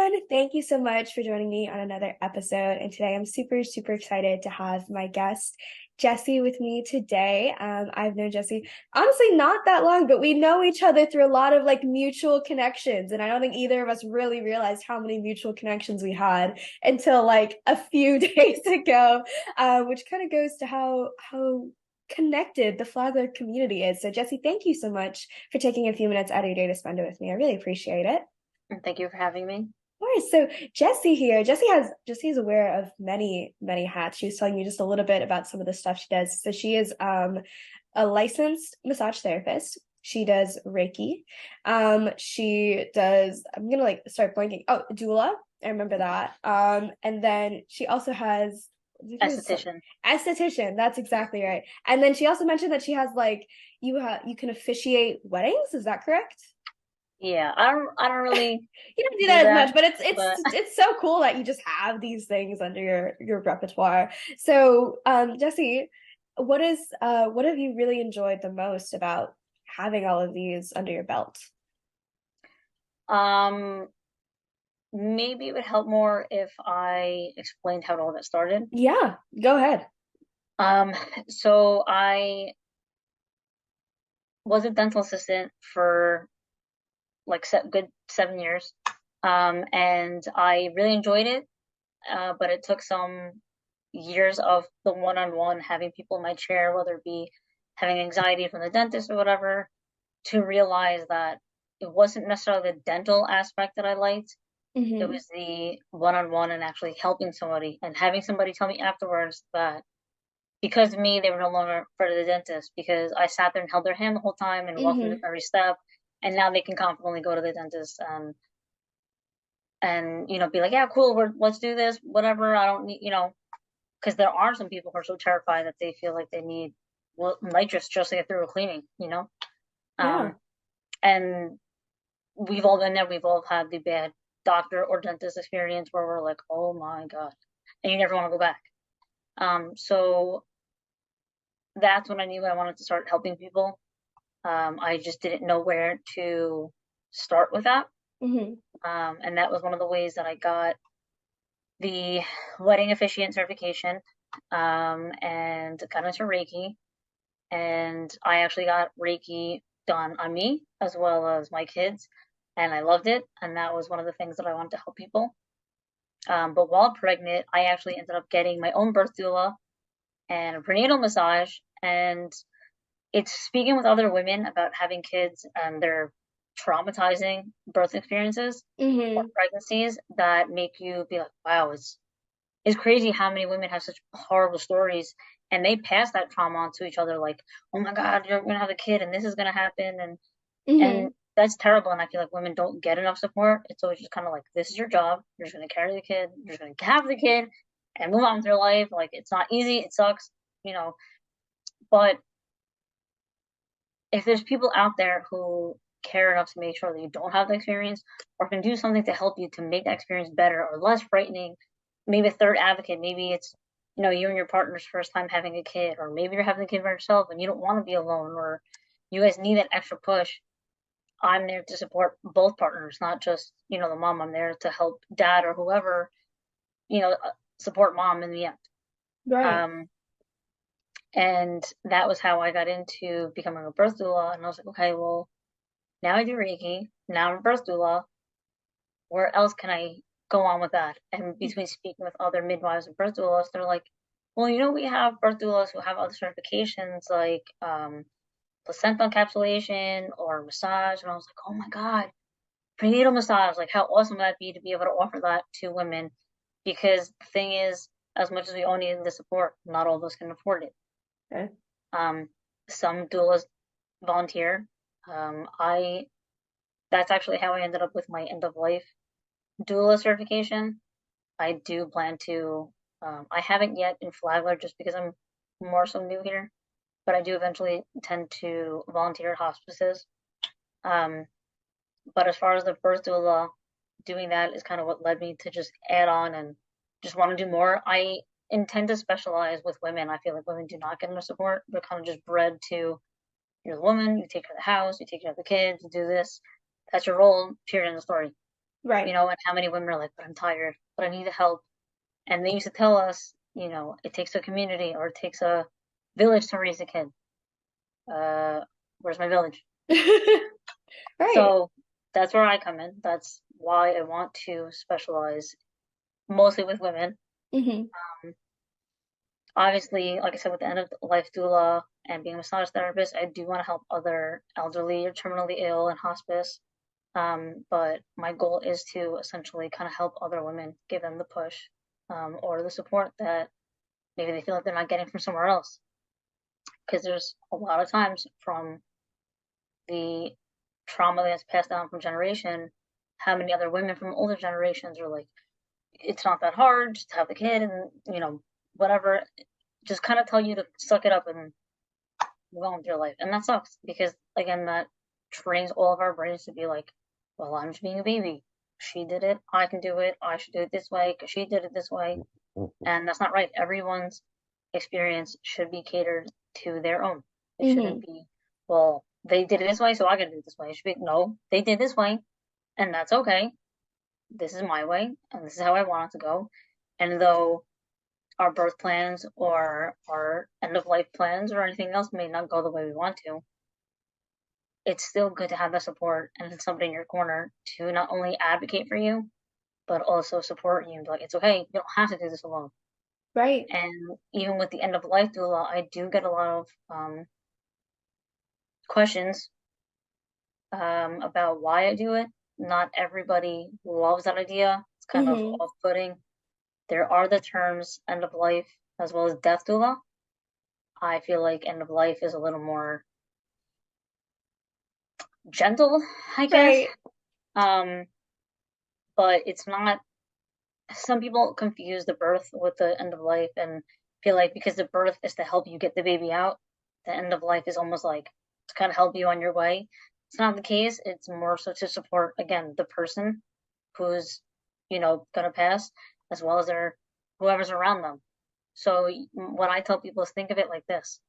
everyone. Thank you so much for joining me on another episode. And today I'm super, super excited to have my guest, Jessie, with me today. I've known Jessie honestly not that long, but we know each other through a lot of like mutual connections. And I don't think either of us really realized how many mutual connections we had until like a few days ago, which kind of goes to how connected the Flagler community is. So, Jessie, thank you so much for taking a few minutes out of your day to spend it with me. I really appreciate it. And thank you for having me. Of course. So Jessie here, Jessie is aware of many, many hats. She was telling me just a little bit about some of the stuff she does. So she is a licensed massage therapist. She does Reiki. She does, I'm gonna like start blanking. Oh, doula. I remember that. And then she also has Esthetician. esthetician. That's exactly right. And then she also mentioned that she has like you can officiate weddings. Is that correct? Yeah, I don't really You don't do do that as that, much, but it's but it's so cool that you just have these things under your repertoire. So, Jessie, what have you really enjoyed the most about having all of these under your belt? um maybe it would help more if I explained how it all got started. Yeah, go ahead. Um so I was a dental assistant for like good 7 years. And I really enjoyed it. But it took some years of the one-on-one having people in my chair, whether it be having anxiety from the dentist or whatever, to realize that it wasn't necessarily the dental aspect that I liked. It Hmm. was the one-on-one and actually helping somebody and having somebody tell me afterwards that because of me, they were no longer afraid of the dentist because I sat there and held their hand the whole time and walked them through Hmm. every step. And now they can confidently go to the dentist and be like, yeah, cool, let's do this, whatever. I don't need, because there are some people who are so terrified that they feel like they need nitrous just to get through a cleaning. Yeah. Um, and we've all been there. We've all had the bad doctor or dentist experience where we're like, oh my God, and you never want to go back. So that's when I knew I wanted to start helping people. I just didn't know where to start with that. Hmm. And that was one of the ways that I got the wedding officiant certification, and got into Reiki. And I actually got Reiki done on me as well as my kids, and I loved it. And that was one of the things that I wanted to help people. But while pregnant, I actually ended up getting my own birth doula and a prenatal massage. And it's speaking with other women about having kids and their traumatizing birth experiences or Hmm. pregnancies that make you be like, wow, it's crazy how many women have such horrible stories and they pass that trauma on to each other like, oh my God, you're gonna have a kid and this is gonna happen, and Hmm. that's terrible. And I feel like women don't get enough support. It's always just kind of like, this is your job, you're just gonna carry the kid, you're just gonna have the kid and move on with your life. Like, it's not easy, it sucks, you know. But if there's people out there who care enough to make sure that you don't have the experience or can do something to help you to make that experience better or less frightening, maybe a third advocate, maybe it's you and your partner's first time having a kid, or maybe you're having a kid by yourself and you don't want to be alone, or you guys need that extra push. I'm there to support both partners, not just the mom. I'm there to help dad or whoever, you know support mom in the end. Right. Um and that was how I got into becoming a birth doula. And I was like, okay, well, now I do Reiki. Now I'm a birth doula. Where else can I go on with that? And between speaking with other midwives and birth doulas, they're like, well, we have birth doulas who have other certifications like placenta encapsulation or massage. And I was like, oh my God, prenatal massage. Like, how awesome would that be to be able to offer that to women? Because the thing is, as much as we all need the support, not all of us can afford it. Okay. Um, some doulas volunteer. I That's actually how I ended up with my end of life doula certification. I do plan to. I haven't yet in Flagler just because I'm more so new here, but I do eventually intend to volunteer at hospices. Um, but as far as the birth doula, doing that is kind of what led me to just add on and just want to do more. I intend to specialize with women. I feel like women do not get enough support. They're kind of just bred to, you're the woman, you take care of the house, you take care of the kids, you do this. That's your role, period, in the story. Right. And how many women are like, but I'm tired, but I need the help. And they used to tell us, it takes a community or it takes a village to raise a kid. Uh, where's my village? Right. So that's where I come in. That's why I want to specialize mostly with women. Hmm. Um, Obviously, like I said, with the end of life doula and being a massage therapist, I do want to help other elderly or terminally ill in hospice. But my goal is to essentially kind of help other women, give them the push, or the support that maybe they feel like they're not getting from somewhere else. Because there's a lot of times from the trauma that's passed down from generation, how many other women from older generations are like, it's not that hard, just have the kid and, whatever. Just kind of tell you to suck it up and move on with your life. And that sucks because, again, that trains all of our brains to be like, well, I'm just being a baby. She did it. I can do it. I should do it this way because she did it this way. And that's not right. Everyone's experience should be catered to their own. It Hmm. shouldn't be, well, they did it this way, so I gotta do it this way. It should be, no, they did this way, and that's okay. This is my way, and this is how I want it to go. And though our birth plans or our end of life plans or anything else may not go the way we want to, it's still good to have the support and somebody in your corner to not only advocate for you, but also support you and be like, it's okay, you don't have to do this alone. Right. And even with the end of life doula, I do get a lot of questions about why I do it. Not everybody loves that idea. It's kind of Hmm. off-putting. There are the terms end of life as well as death doula. I feel like end of life is a little more gentle, I guess. Right. Um, but it's not. Some people confuse the birth with the end of life and feel like because the birth is to help you get the baby out, the end of life is almost like to kind of help you on your way. It's not the case. It's more so to support, again, the person who's, gonna pass, as well as whoever's around them. So what I tell people is think of it like this: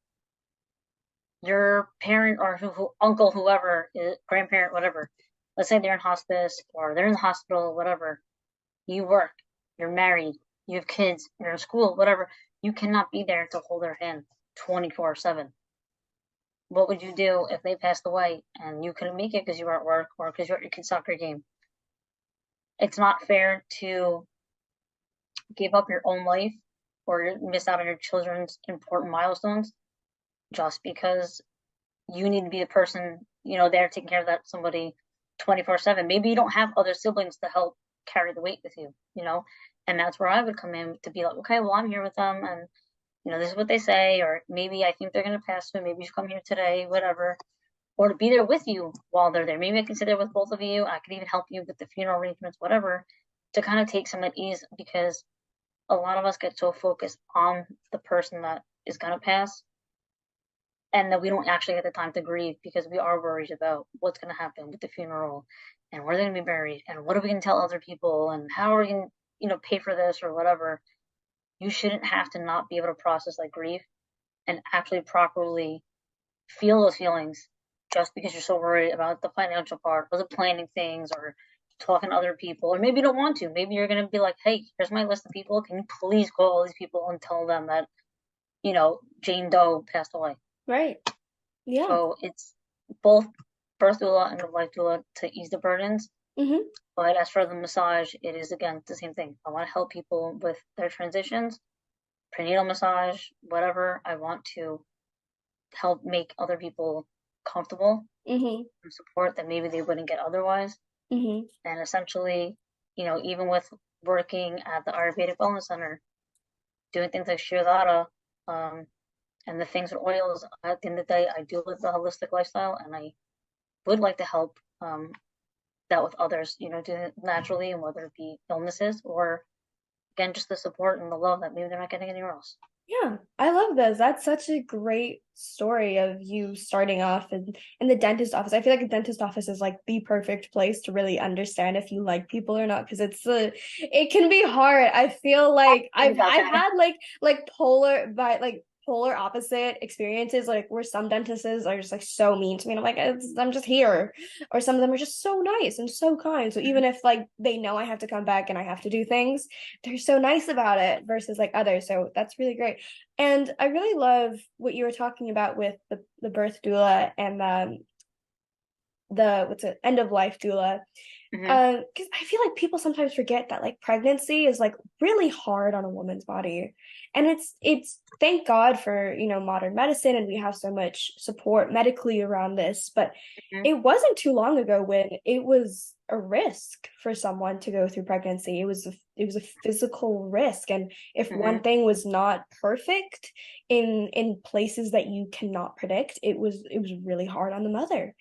your parent or uncle, whoever, grandparent, whatever. Let's say they're in hospice or they're in the hospital, whatever. You work, you're married, you have kids, you're in school, whatever. You cannot be there to hold their hand 24/7. What would you do if they passed away and you couldn't make it because you were at work or because you're at your kid's soccer game? It's not fair to give up your own life or miss out on your children's important milestones just because you need to be the person, there taking care of that somebody 24/7. Maybe you don't have other siblings to help carry the weight with you. And that's where I would come in to be like, okay, well, I'm here with them and, this is what they say, or maybe I think they're going to pass me. Maybe you should come here today, whatever. Or to be there with you while they're there. Maybe I can sit there with both of you. I could even help you with the funeral arrangements, whatever, to kind of take some at ease because a lot of us get so focused on the person that is going to pass and that we don't actually get the time to grieve because we are worried about what's going to happen with the funeral and where they're going to be buried and what are we going to tell other people and how are we going to pay for this or whatever. You shouldn't have to not be able to process like grief and actually properly feel those feelings just because you're so worried about the financial part or the planning things or talking to other people, or maybe you don't want to. Maybe you're going to be like, hey, here's my list of people, can you please call all these people and tell them that Jane Doe passed away. Right. Yeah. So it's both birth doula and life doula to ease the burdens. Hmm. But as for the massage, it is again the same thing. I want to help people with their transitions, prenatal massage, whatever. I want to help make other people comfortable Hmm. and support that maybe they wouldn't get otherwise. Hmm. And essentially, even with working at the Ayurvedic Wellness Center, doing things like Shirdara, um, and the things with oils, at the end of the day, I do live the holistic lifestyle and I would like to help that with others, doing it naturally and whether it be illnesses or again, just the support and the love that maybe they're not getting anywhere else. Yeah, I love this. That's such a great story of you starting off in the dentist office. I feel like a dentist office is like the perfect place to really understand if you like people or not because it can be hard. I feel like I've Okay. had like polar opposite experiences, like where some dentists are just like so mean to me, and I'm like, I'm just here, or some of them are just so nice and so kind. So even if like they know I have to come back and I have to do things, they're so nice about it versus like others. So that's really great. And I really love what you were talking about with the birth doula and the what's it, end of life doula. Mm-hmm. Because I feel like people sometimes forget that like pregnancy is like really hard on a woman's body. And it's thank God for, modern medicine, and we have so much support medically around this, but Mm-hmm. it wasn't too long ago when it was a risk for someone to go through pregnancy. It was a physical risk, and if Mm-hmm. one thing was not perfect in places that you cannot predict, it was really hard on the mother.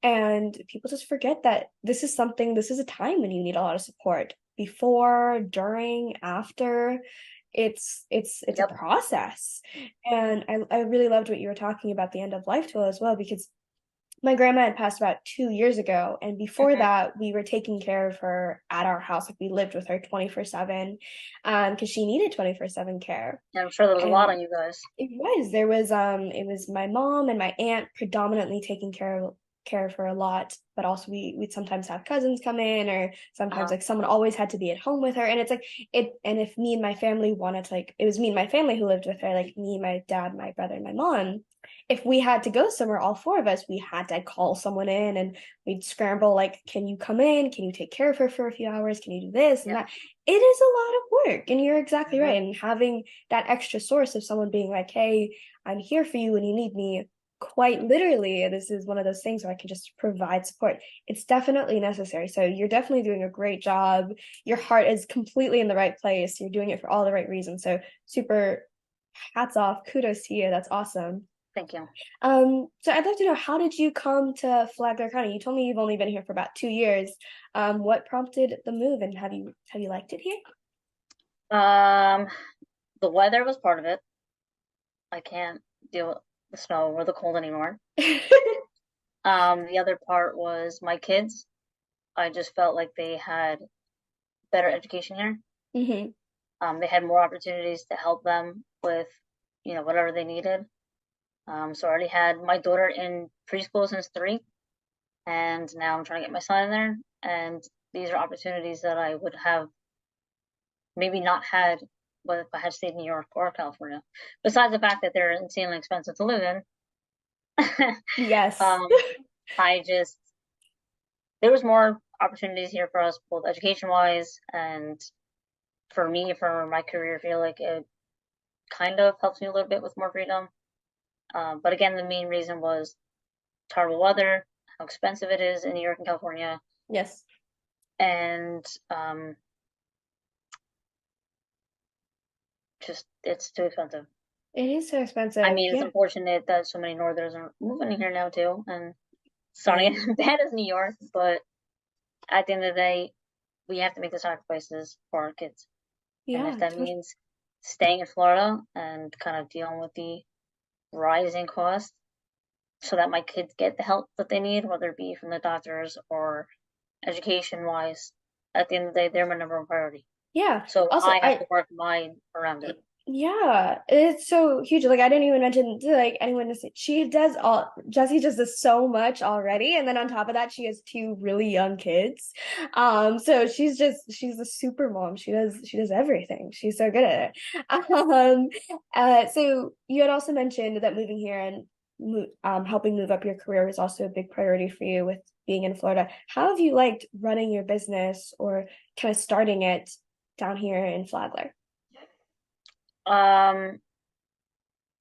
And people just forget that this is a time when you need a lot of support before, during, after. It's a Yep. process. And I really loved what you were talking about the end of life tool as well, because my grandma had passed about 2 years ago, and before Mm-hmm. that we were taking care of her at our house. Like we lived with her 24/7, because she needed 24/7 care. Yeah, I'm sure there was a lot And on you guys. it was my mom and my aunt predominantly taking care of her a lot, but also we'd sometimes have cousins come in, or sometimes Uh-huh. like someone always had to be at home with her. And it's like it and if me and my family wanted to, like, it was me and my family who lived with her, like me, my dad, my brother, and my mom. If we had to go somewhere, all four of us, we had to call someone in, and we'd scramble, like, can you come in, can you take care of her for a few hours, can you do this and Yep. that. It is a lot of work, and you're exactly Mm-hmm. right. And having that extra source of someone being like, hey, I'm here for you when you need me, quite literally, this is one of those things where I can just provide support. It's definitely necessary. So you're definitely doing a great job. Your heart is completely in the right place. You're doing it for all the right reasons. So super hats off. Kudos to you. That's awesome. Thank you. So I'd love to know, how did you come to Flagler County? You told me you've only been here for about 2 years. What prompted the move, and have you liked it here? Um, the weather was part of it. I can't deal with the snow or the cold anymore. The other part was my kids. I just felt like they had better education here. Hmm. They had more opportunities to help them with, whatever they needed. So I already had my daughter in preschool since 3, and now I'm trying to get my son in there. And these are opportunities that I would have maybe not had if I had stayed in New York or California. Besides the fact that they're insanely expensive to live in, Yes. um, I just there was more opportunities here for us, both education wise and for me, for my career. I feel like it kind of helps me a little bit with more freedom. But again, the main reason was terrible weather, how expensive it is in New York and California, Yes. and just it's too expensive. It is so I expensive. mean, it's Yeah. unfortunate that so many Northerners are moving in here now too, and it's starting as bad as New York. But at the end of the day, we have to make the sacrifices for our kids, and if Yeah. that means staying in Florida and kind of dealing with the rising costs so that my kids get the help that they need, whether it be from the doctors or education wise, at the end of the day, they're my number one priority. Yeah. So Also, I have to work mine around it. yeah, it's so huge. Like, I didn't even mention to like anyone to say, Jessie just does so much already. And then on top of that, she has two really young kids. So she's a super mom. She does everything. She's so good at it. So you had also mentioned that moving here and helping move up your career was also a big priority for you with being in Florida. How have you liked running your business, or kind of starting it down here in Flagler? Um,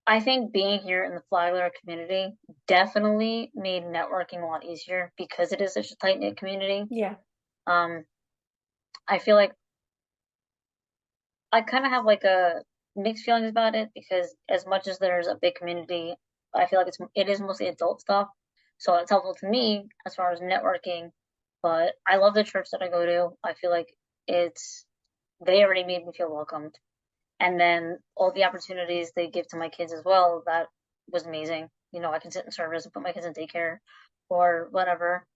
I think being here in the Flagler community definitely made networking a lot easier because it is such a tight knit community. Yeah. Um, I feel like I kind of have like a mixed feelings about it because as much as there's a big community, I feel like it is mostly adult stuff, so it's helpful to me as far as networking. But I love the church that I go to. I feel like it's they already made me feel welcomed, and then all the opportunities they give to my kids as well. That was amazing. I can sit in service and put my kids in daycare or whatever.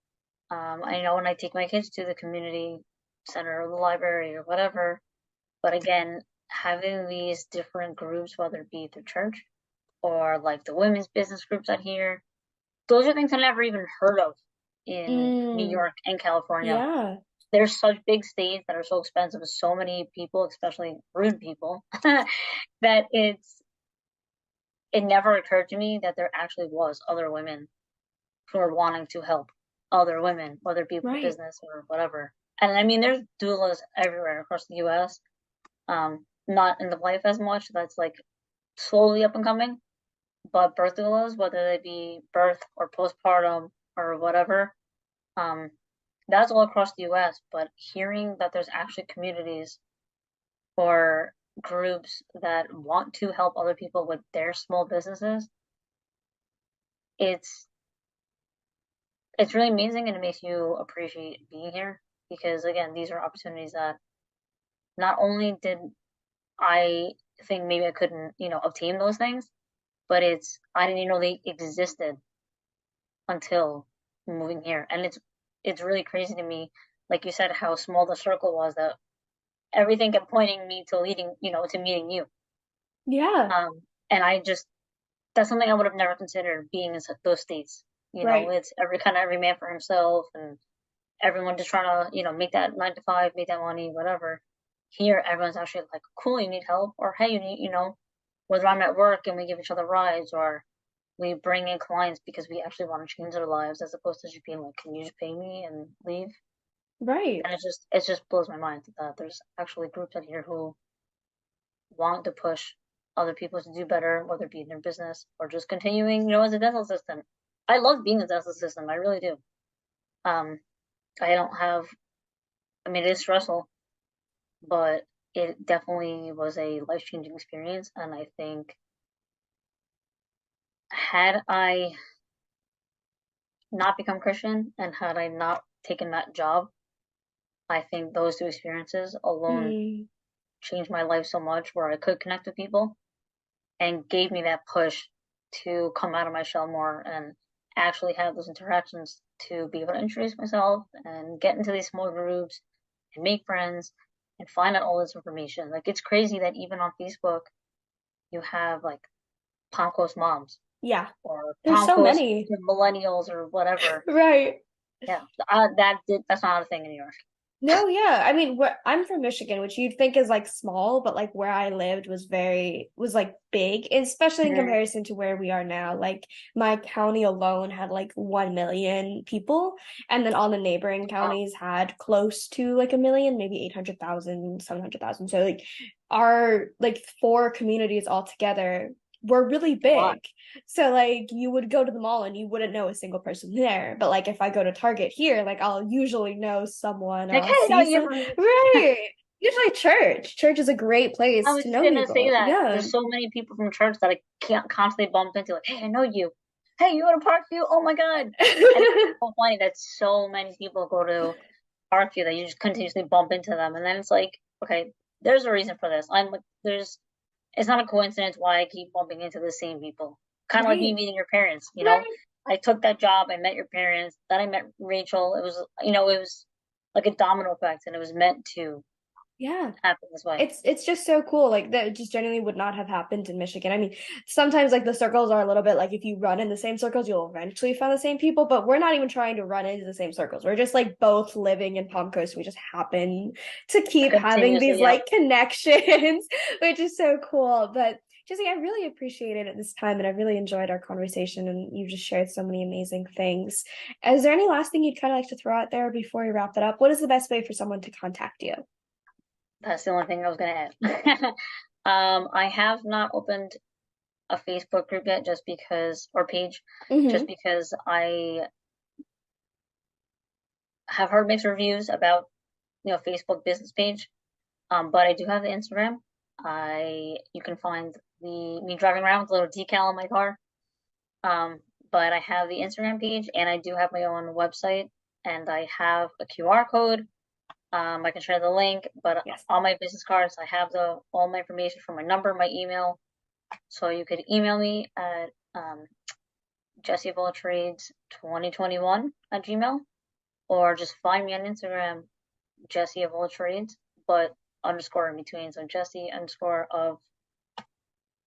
I know when I take my kids to the community center or the library or whatever, but again, having these different groups, whether it be through church or like the women's business groups out here. Those are things I never even heard of in New Mm, York and California. yeah. There's such big states that are so expensive with so many people, especially rude people, that it never occurred to me that there actually was other women who are wanting to help other women, whether it be with Right. business or whatever. And I mean, there's doulas everywhere across the U.S. Not in the life as much. That's like slowly up and coming. But birth doulas, whether they be birth or postpartum or whatever, um, that's all across the U.S. But hearing that there's actually communities or groups that want to help other people with their small businesses, it's it's really amazing and it makes you appreciate being here because again, these are opportunities that not only did I think maybe I couldn't, obtain those things, but I didn't even know they existed until moving here. And it's really crazy to me, like you said, how small the circle was that everything kept pointing me to leading, to meeting you. Yeah. And that's something I would have never considered being in those states. Right. It's every man for himself and everyone just trying to, make that 9 to 5, make that money, whatever. Here, everyone's actually like, cool, you need help, or hey, you need, whether I'm at work and we give each other rides, or we bring in clients because we actually want to change their lives, as opposed to just being like, can you just pay me and leave? Right. And it just blows my mind that there's actually groups out here who want to push other people to do better, whether it be in their business or just continuing, as a dental assistant. I love being a dental assistant, I really do. Um, I don't have, I mean, it is stressful, but it definitely was a life changing experience. And I think had I not become Christian and had I not taken that job, I think those two experiences alone Mm, changed my life so much where I could connect with people and gave me that push to come out of my shell more and actually have those interactions to be able to introduce myself and get into these small groups and make friends and find out all this information. Like it's crazy that even on Facebook you have like Palm Coast moms yeah. or There's Palm so Coast many. millennials or whatever. Right. Yeah, that's not a thing in New York. No, yeah. I mean, I'm from Michigan, which you'd think is like small, but like where I lived was like big, especially in Mm-hmm. comparison to where we are now. Like my county alone had like 1 million people, and then all the neighboring Wow, counties had close to like a million, maybe 800,000, 700,000. So like our like four communities all together were really a lot. big. So like you would go to the mall and you wouldn't know a single person there. But like if I go to Target here, like I'll usually know someone or Like, I'll hey, no, see you're some from. right. Usually church. Church is a great I place was to just know gonna say people. that Yeah. there's so many people from church that I can't constantly bump into. Like, hey, I know you. Hey, you go to Parkview? Oh my God! And it's so funny that so many people go to Parkview that you just continuously bump into them, and then it's like, okay, there's a reason for this. I'm like, there's. It's not a coincidence why I keep bumping into the same people. Kind of like me Right. meeting your parents. Right. I took that job. I met your parents. Then I met Rachel. It was like a domino effect, and it was meant to Yeah. happen this way. It's just so cool. Like that just genuinely would not have happened in Michigan. I mean, sometimes like the circles are a little bit like if you run in the same circles, you'll eventually find the same people, but we're not even trying to run into the same circles. We're just like both living in Palm Coast. We just happen to keep having these Continuously, yep. like connections, which is so cool. But Jesse, I really appreciated it this time and I really enjoyed our conversation and you just shared so many amazing things. Is there any last thing you'd kind of like to throw out there before we wrap it up? What is the best way for someone to contact you? That's the only thing I was gonna add. I have not opened a Facebook group yet, just because, or page, just Mm-hmm. because I have heard mixed reviews about, Facebook business page. But I do have the Instagram. You can find me driving around with a little decal on my car. Um, but I have the Instagram page, and I do have my own website, and I have a QR code. I can share the link, but Yes. on my business cards, I have all my information from my number, my email. So you could email me at jessieofalltrades2021 at Gmail, or just find me on Instagram, Jessie of all trades, but underscore in between. So Jessie underscore of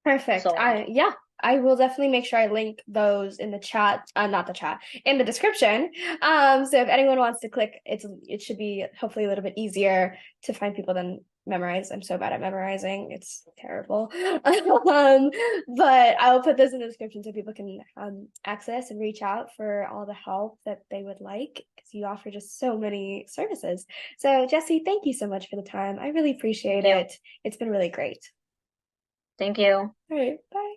Perfect. so on. Yeah. I will definitely make sure I link those in the chat, not the chat, in the description. So if anyone wants to click, it should be hopefully a little bit easier to find people than memorize. I'm so bad at memorizing; it's terrible. But I will put those in the description so people can access and reach out for all the help that they would like, because you offer just so many services. So Jessie, thank you so much for the time. I really appreciate Thank you. it. It's been really great. Thank you. All right, bye.